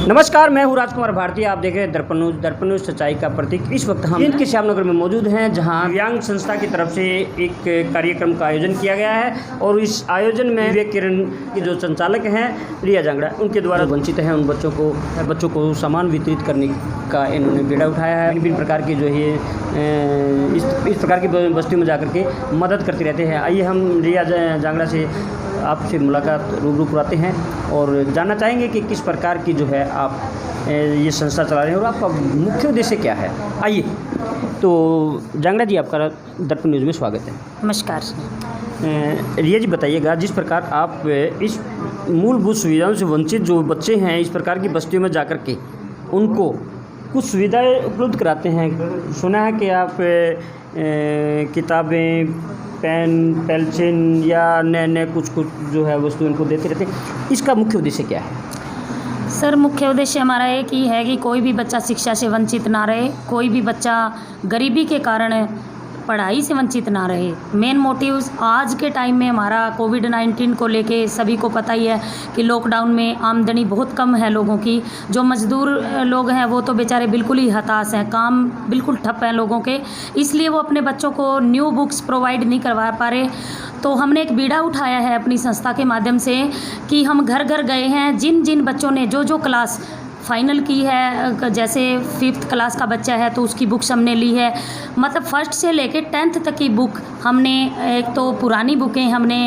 नमस्कार, मैं हूँ राजकुमार भारती। आप देख रहे हैं दर्पण न्यूज़ सच्चाई का प्रतीक। इस वक्त हम जींद के श्यामनगर में मौजूद हैं, जहां दिव्यांग संस्था की तरफ से एक कार्यक्रम का आयोजन किया गया है और इस आयोजन में विवेक किरण के जो संचालक हैं रिया जांगड़ा, उनके द्वारा वंचित हैं उन बच्चों को सामान वितरित करने का इन्होंने बीड़ा उठाया है। विभिन्न प्रकार के जो है इस प्रकार की बस्तियों में जाकर के मदद करते रहते हैं। आइए हम रिया जांगड़ा से आपसे मुलाकात रूबरू कराते हैं और जानना चाहेंगे कि किस प्रकार की जो है आप ये संस्था चला रहे हैं और आपका मुख्य उद्देश्य क्या है। आइए, तो जांगड़ा जी, आपका दर्पण न्यूज़ में स्वागत है। नमस्कार। रिया जी, बताइएगा, जिस प्रकार आप इस मूलभूत सुविधाओं से वंचित जो बच्चे हैं इस प्रकार की बस्तियों में जाकर के उनको कुछ सुविधाएं उपलब्ध कराते हैं। सुना है कि आप किताबें, पेन, पेंसिल या नए कुछ जो है वस्तु इनको देते रहते हैं। इसका मुख्य उद्देश्य क्या है? सर, मुख्य उद्देश्य हमारा एक ही है कि कोई भी बच्चा शिक्षा से वंचित ना रहे, कोई भी बच्चा गरीबी के कारण पढ़ाई से वंचित ना रहे। मेन मोटिव आज के टाइम में हमारा कोविड-19 को लेके सभी को पता ही है कि लॉकडाउन में आमदनी बहुत कम है लोगों की। जो मज़दूर लोग हैं वो तो बेचारे बिल्कुल ही हताश हैं, काम बिल्कुल ठप हैं लोगों के, इसलिए वो अपने बच्चों को न्यू बुक्स प्रोवाइड नहीं करवा पा रहे। तो हमने एक बीड़ा उठाया है अपनी संस्था के माध्यम से कि हम घर घर गए हैं, जिन जिन बच्चों ने जो क्लास फाइनल की है, जैसे 5th क्लास का बच्चा है तो उसकी बुक्स हमने ली है। मतलब फर्स्ट से लेके 10th तक की बुक हमने, एक तो पुरानी बुकें हमने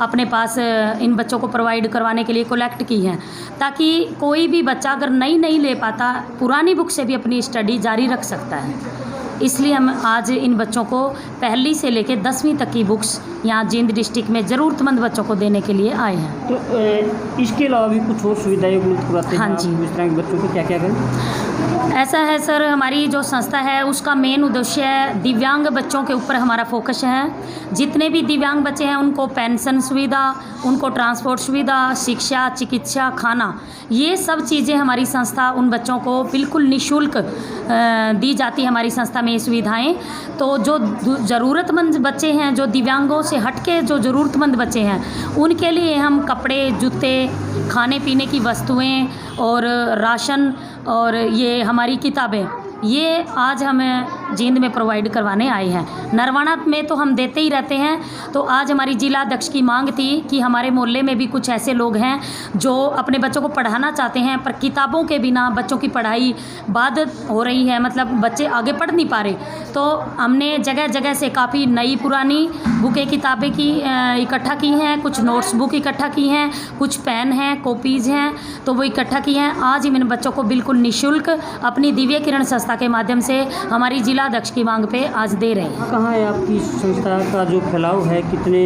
अपने पास इन बच्चों को प्रोवाइड करवाने के लिए कलेक्ट की हैं, ताकि कोई भी बच्चा अगर नहीं ले पाता, पुरानी बुक से भी अपनी स्टडी जारी रख सकता है। इसलिए हम आज इन बच्चों को पहली से लेकर 10वीं तक की बुक्स यहाँ जींद डिस्ट्रिक्ट में ज़रूरतमंद बच्चों को देने के लिए आए हैं। तो इसके अलावा भी कुछ और सुविधाएं उपलब्ध कराते हैं? हाँ जी। इस तरह के बच्चों को क्या क्या करें? ऐसा है सर, हमारी जो संस्था है उसका मेन उद्देश्य है दिव्यांग बच्चों के ऊपर हमारा फोकस है। जितने भी दिव्यांग बच्चे हैं उनको पेंशन सुविधा, उनको ट्रांसपोर्ट सुविधा, शिक्षा, चिकित्सा, खाना, ये सब चीज़ें हमारी संस्था उन बच्चों को बिल्कुल निःशुल्क दी जाती है। हमारी संस्था में ये सुविधाएं, तो जो ज़रूरतमंद बच्चे हैं, जो दिव्यांगों से हटके जो ज़रूरतमंद बच्चे हैं, उनके लिए हम कपड़े, जूते, खाने पीने की वस्तुएं और राशन और ये हमारी किताबें, ये आज हमें जींद में प्रोवाइड करवाने आए हैं। नरवाना में तो हम देते ही रहते हैं। तो आज हमारी जिला अध्यक्ष की मांग थी कि हमारे मोहल्ले में भी कुछ ऐसे लोग हैं जो अपने बच्चों को पढ़ाना चाहते हैं, पर किताबों के बिना बच्चों की पढ़ाई बाधित हो रही है, मतलब बच्चे आगे पढ़ नहीं पा रहे। तो हमने जगह जगह से काफ़ी नई पुरानी बुकें, किताबें की इकट्ठा की हैं, कुछ नोट्स बुक इकट्ठा की हैं, कुछ पेन हैं, कॉपीज़ हैं, तो वो इकट्ठा की हैं। आज हम इन बच्चों को बिल्कुल निःशुल्क अपनी दिव्य किरण संस्था के माध्यम से हमारी जिला अध्यक्ष की मांग पे आज दे रहे हैं। कहाँ है आपकी संस्था का जो फैलाव है, कितने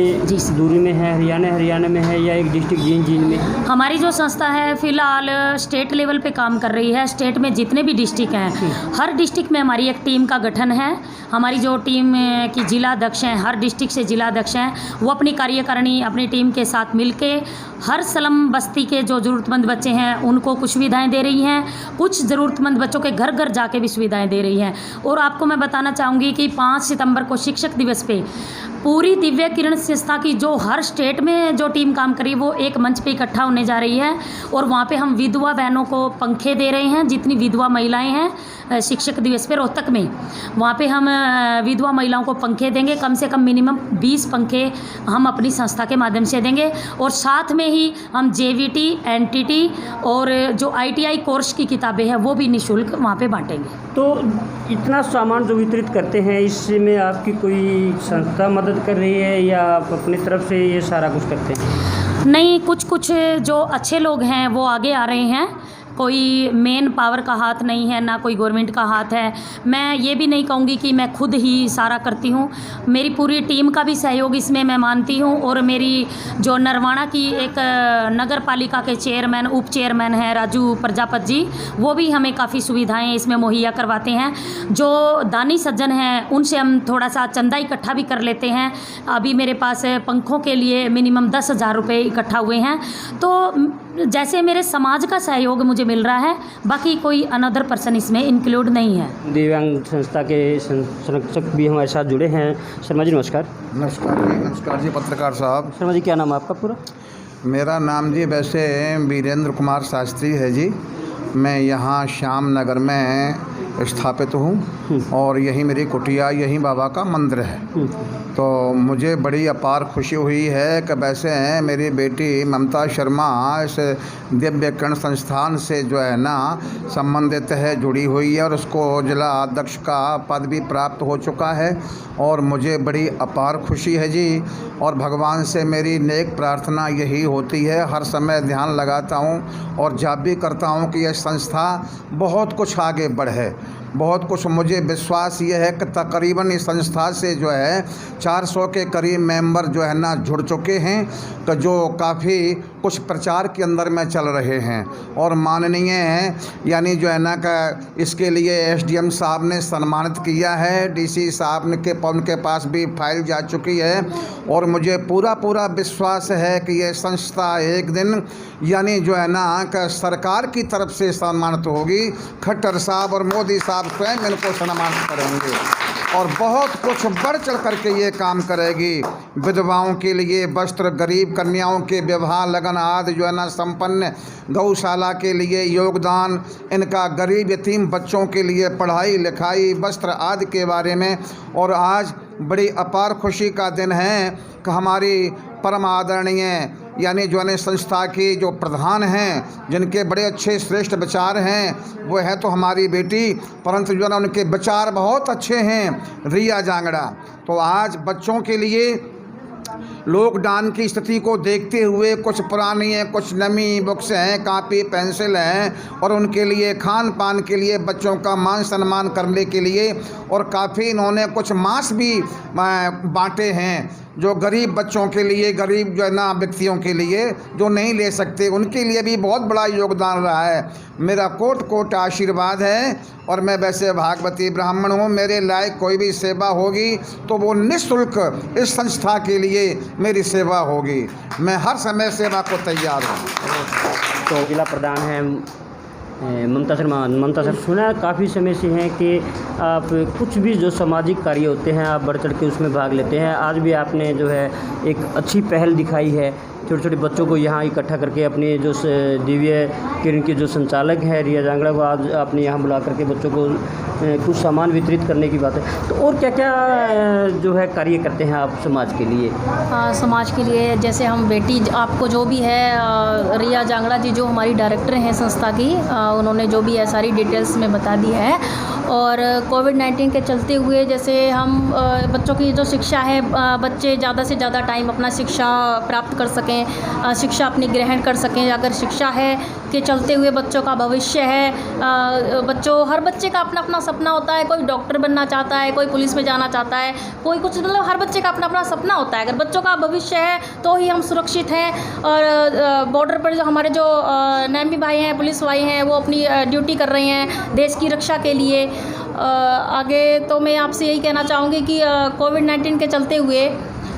दूरी में है? हरियाणा में है या एक डिस्ट्रिक्ट जींद में? हमारी जो संस्था है फिलहाल स्टेट लेवल पे काम कर रही है। स्टेट में जितने भी डिस्ट्रिक्ट हैं, हर डिस्ट्रिक्ट में हमारी एक टीम का गठन है। हमारी जो टीम की जिला अध्यक्ष हैं, हर डिस्ट्रिक्ट से जिला अध्यक्ष हैं, वो अपनी कार्यकारिणी अपनी टीम के साथ मिलके हर स्लम बस्ती के जो ज़रूरतमंद बच्चे हैं उनको कुछ सुविधाएं दे रही हैं। कुछ ज़रूरतमंद बच्चों के घर घर जाके भी सुविधाएं दे रही हैं। और आपको मैं बताना चाहूँगी कि 5 सितंबर को शिक्षक दिवस पे पूरी दिव्य किरण संस्था की जो हर स्टेट में जो टीम काम करी, वो एक मंच पे इकट्ठा होने जा रही है और वहाँ पे हम विधवा बहनों को पंखे दे रहे हैं। जितनी विधवा महिलाएं हैं शिक्षक दिवस पे रोहतक में, वहाँ पे हम विधवा महिलाओं को पंखे देंगे। कम से कम मिनिमम 20 पंखे हम अपनी संस्था के माध्यम से देंगे और साथ में ही हम JVT, NTT और जो ITI कोर्स की किताबें हैं वो भी निःशुल्क वहाँ पे बांटेंगे। तो इतना सामान जो वितरित करते हैं, इसमें आपकी कोई संस्था मदद कर रही है या आप अपनी तरफ से ये सारा कुछ करते हैं? नहीं, कुछ जो अच्छे लोग हैं वो आगे आ रहे हैं। कोई मेन पावर का हाथ नहीं है, ना कोई गवर्नमेंट का हाथ है। मैं ये भी नहीं कहूँगी कि मैं खुद ही सारा करती हूँ, मेरी पूरी टीम का भी सहयोग इसमें मैं मानती हूँ। और मेरी जो नरवाना की एक नगर पालिका के चेयरमैन, उप चेयरमैन हैं राजू प्रजापति जी, वो भी हमें काफ़ी सुविधाएं इसमें मुहैया करवाते हैं। जो दानी सज्जन हैं उनसे हम थोड़ा सा चंदा इकट्ठा भी कर लेते हैं। अभी मेरे पास पंखों के लिए मिनिमम 10,000 रुपये इकट्ठा हुए हैं। तो जैसे मेरे समाज का सहयोग मुझे मिल रहा है, बाकी कोई अनदर पर्सन इसमें इंक्लूड नहीं है। दिव्यांग संस्था के संरक्षक भी हमारे साथ जुड़े हैं। शर्मा जी नमस्कार। नमस्कार जी पत्रकार साहब। शर्मा जी, क्या नाम है आपका पूरा? मेरा नाम जी वैसे वीरेंद्र कुमार शास्त्री है जी, मैं यहाँ श्याम नगर में स्थापित हूँ और यही मेरी कुटिया, यही बाबा का मंदिर है। तो मुझे बड़ी अपार खुशी हुई है कि वैसे मेरी बेटी ममता शर्मा इस दिव्य किरण संस्थान से जो है ना संबंधित है, जुड़ी हुई है और उसको जिला अध्यक्ष का पद भी प्राप्त हो चुका है और मुझे बड़ी अपार खुशी है जी। और भगवान से मेरी नेक प्रार्थना यही होती है, हर समय ध्यान लगाता हूँ और जाप भी करता हूँ कि यह संस्था बहुत कुछ आगे बढ़े, बहुत कुछ। मुझे विश्वास ये है कि तकरीबन इस संस्था से जो है 400 के करीब मेंबर जो है ना जुड़ चुके हैं, तो जो काफ़ी कुछ प्रचार के अंदर में चल रहे हैं। और माननीय यानी जो है ना कि इसके लिए एसडीएम साहब ने सम्मानित किया है, डीसी साहब ने उनके पास भी फाइल जा चुकी है और मुझे पूरा विश्वास है कि ये संस्था एक दिन यानी जो है ना कि सरकार की तरफ से सम्मानित होगी। खट्टर साहब और मोदी साहब स्वयं इनको सम्मानित करेंगे और बहुत कुछ बढ़ चढ़ करके ये काम करेगी। विधवाओं के लिए वस्त्र, गरीब कन्याओं के विवाह, लगन आदि जो है ना संपन्न, गौशाला के लिए योगदान, इनका गरीब यतीम बच्चों के लिए पढ़ाई लिखाई, वस्त्र आदि के बारे में। और आज बड़ी अपार खुशी का दिन है कि हमारी परम आदरणीय यानी जो है संस्था की जो प्रधान हैं, जिनके बड़े अच्छे श्रेष्ठ विचार हैं, वो है तो हमारी बेटी, परंतु जो है उनके विचार बहुत अच्छे हैं, रिया जांगड़ा। तो आज बच्चों के लिए लॉकडाउन की स्थिति को देखते हुए कुछ पुरानी हैं, कुछ नई बुक्स हैं, कापी पेंसिल हैं और उनके लिए खान पान के लिए बच्चों का मान सम्मान करने के लिए और काफ़ी इन्होंने कुछ मास्क भी बांटे हैं जो गरीब बच्चों के लिए, गरीब जो है ना व्यक्तियों के लिए जो नहीं ले सकते, उनके लिए भी बहुत बड़ा योगदान रहा है। मेरा कोट कोट आशीर्वाद है और मैं वैसे भागवती ब्राह्मण हूँ। मेरे लायक कोई भी सेवा होगी तो वो निःशुल्क इस संस्था के लिए मेरी सेवा होगी। मैं हर समय सेवा को तैयार हूँ। तो जिला प्रधान है ममता शर्मा। ममता सर, सुना काफ़ी समय से हैं कि आप कुछ भी जो सामाजिक कार्य होते हैं आप बढ़ चढ़ के उसमें भाग लेते हैं। आज भी आपने जो है एक अच्छी पहल दिखाई है, छोटे छोटे बच्चों को यहाँ इकट्ठा करके अपने जो दिव्य किरण के जो संचालक है रिया जांगड़ा को आज आपने यहाँ बुला करके बच्चों को कुछ सामान वितरित करने की बात है। तो और क्या क्या जो है कार्य करते हैं आप समाज के लिए? समाज के लिए जैसे हम बेटी आपको जो भी है रिया जांगड़ा जी जो हमारी डायरेक्टर हैं संस्था की, उन्होंने जो भी है सारी डिटेल्स में बता दी है। और कोविड-19 के चलते हुए जैसे हम बच्चों की जो शिक्षा है, बच्चे ज़्यादा से ज़्यादा टाइम अपना शिक्षा प्राप्त कर सकें, शिक्षा अपनी ग्रहण कर सकें। अगर शिक्षा है के चलते हुए बच्चों का भविष्य है, हर बच्चे का अपना अपना सपना होता है। कोई डॉक्टर बनना चाहता है, कोई पुलिस में जाना चाहता है, कोई कुछ, मतलब हर बच्चे का अपना अपना सपना होता है। अगर बच्चों का भविष्य है तो ही हम सुरक्षित हैं। और बॉर्डर पर जो हमारे जो नेवी भाई हैं, पुलिस भाई हैं, वो अपनी ड्यूटी कर रहे हैं देश की रक्षा के लिए। आगे तो मैं आपसे यही कहना चाहूँगी कि कोविड-19 के चलते हुए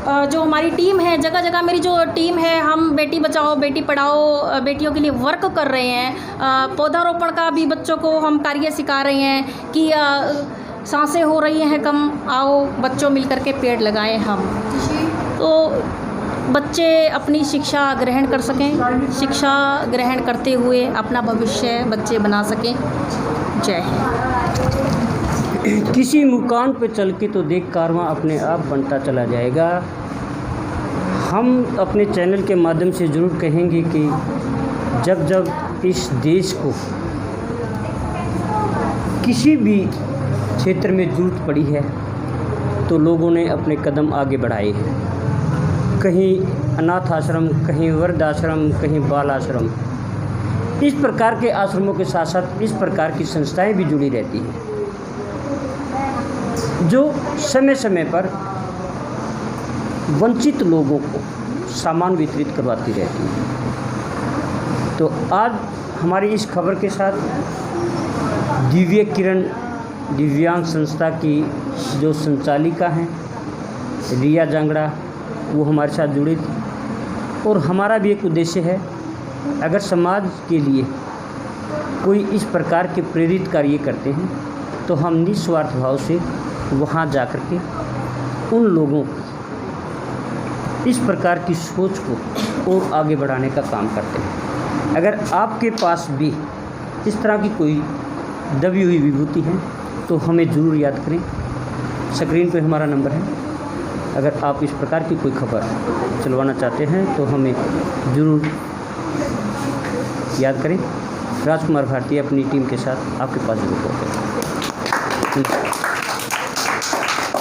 जो हमारी टीम है, जगह जगह मेरी जो टीम है, हम बेटी बचाओ बेटी पढ़ाओ बेटियों के लिए वर्क कर रहे हैं। पौधारोपण का भी बच्चों को हम कार्य सिखा रहे हैं कि सांसें हो रही हैं कम, आओ बच्चों मिलकर के पेड़ लगाएं हम, तो बच्चे अपनी शिक्षा ग्रहण कर सकें, शिक्षा ग्रहण करते हुए अपना भविष्य बच्चे बना सकें। जय हिंद। किसी मुकाम पे चल के तो देख कारवां अपने आप बनता चला जाएगा। हम अपने चैनल के माध्यम से ज़रूर कहेंगे कि जब जब इस देश को किसी भी क्षेत्र में ज़रूरत पड़ी है तो लोगों ने अपने कदम आगे बढ़ाए हैं। कहीं अनाथ आश्रम, कहीं वृद्ध आश्रम, कहीं बाल आश्रम, इस प्रकार के आश्रमों के साथ साथ इस प्रकार की संस्थाएं भी जुड़ी रहती हैं जो समय समय पर वंचित लोगों को सामान वितरित करवाती रहती है। तो आज हमारी इस खबर के साथ दिव्य किरण दिव्यांग संस्था की जो संचालिका हैं रिया जांगड़ा, वो हमारे साथ जुड़ी थी। और हमारा भी एक उद्देश्य है, अगर समाज के लिए कोई इस प्रकार के प्रेरित कार्य करते हैं तो हम निस्वार्थ भाव से वहाँ जाकर के उन लोगों को इस प्रकार की सोच को और आगे बढ़ाने का काम करते हैं। अगर आपके पास भी इस तरह की कोई दबी हुई विभूति है तो हमें ज़रूर याद करें। स्क्रीन पे हमारा नंबर है। अगर आप इस प्रकार की कोई खबर चलवाना चाहते हैं तो हमें ज़रूर याद करें। राजकुमार भारती अपनी टीम के साथ आपके पास ज़रूर पहुँचेगा।